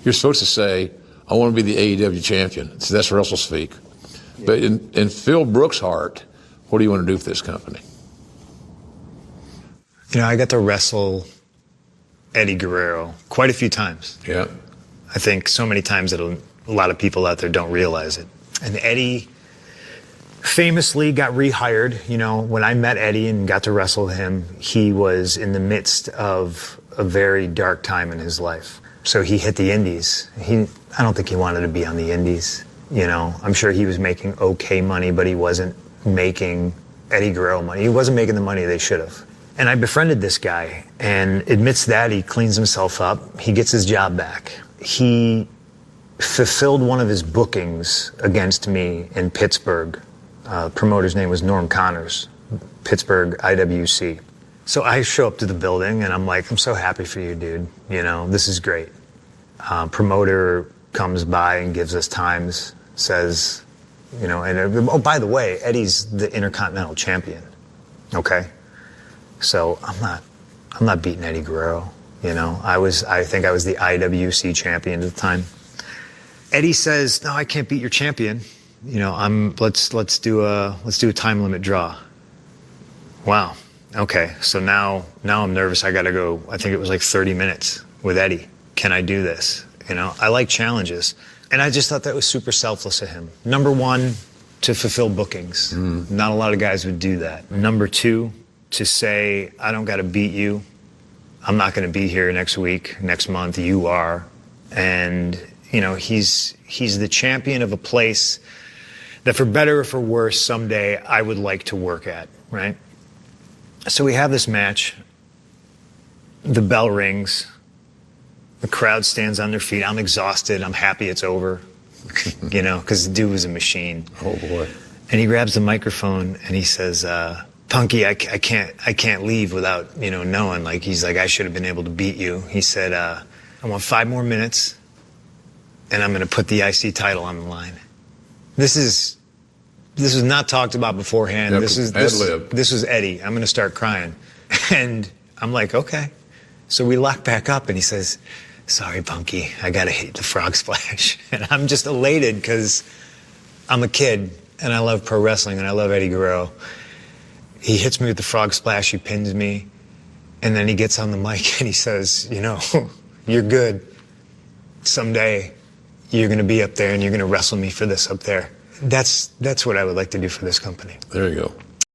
You're supposed to say, I want to be the AEW champion. So that's WrestleSpeak. Yeah. But in Phil Brooks' heart, what do you want to do for this company? You know, I got to wrestle Eddie Guerrero quite a few times. Yeah. I think so many times that a lot of people out there don't realize it. And Eddie famously got rehired. You know, when I met Eddie and got to wrestle him, he was in the midst of a very dark time in his life. So he hit the indies. I don't think he wanted to be on the indies. You know, I'm sure he was making okay money, but he wasn't making Eddie Guerrero money. He wasn't making the money they should have. And I befriended this guy, and admits that, he cleans himself up, he gets his job back. He fulfilled one of his bookings against me in Pittsburgh. Promoter's name was Norm Connors, Pittsburgh IWC. So I show up to the building and I'm like, I'm so happy for you, dude. You know, this is great. Promoter comes by and gives us times, says, you know, and oh, by the way, Eddie's the Intercontinental Champion. Okay. So I'm not beating Eddie Guerrero. You know, I think I was the IWC champion at the time. Eddie says, no, I can't beat your champion. You know, let's do a time limit draw. Wow. Okay. So now I'm nervous. I got to go. I think it was like 30 minutes with Eddie. Can I do this? You know, I like challenges. And I just thought that was super selfless of him. Number one, to fulfill bookings. Not a lot of guys would do that. Number two, to say, I don't got to beat you. I'm not going to be here next week, next month. You are. And, you know, he's the champion of a place that, for better or for worse, someday I would like to work at, right? So we have this match. The bell rings. The crowd stands on their feet. I'm exhausted. I'm happy it's over, you know, because the dude was a machine. Oh, boy. And he grabs the microphone and he says, Punky, I can't leave without, you know, knowing. Like, he's like, I should have been able to beat you. He said, I want 5 more minutes, and I'm going to put the IC title on the line. This was not talked about beforehand. Yep, this was Eddie. I'm going to start crying. And I'm like, okay. So we lock back up, and he says, sorry, Punky, I got to hit the frog splash. And I'm just elated because I'm a kid, and I love pro wrestling, and I love Eddie Guerrero. He hits me with the frog splash, he pins me, and then he gets on the mic and he says, you know, you're good. Someday you're going to be up there and you're going to wrestle me for this up there. That's what I would like to do for this company. There you go.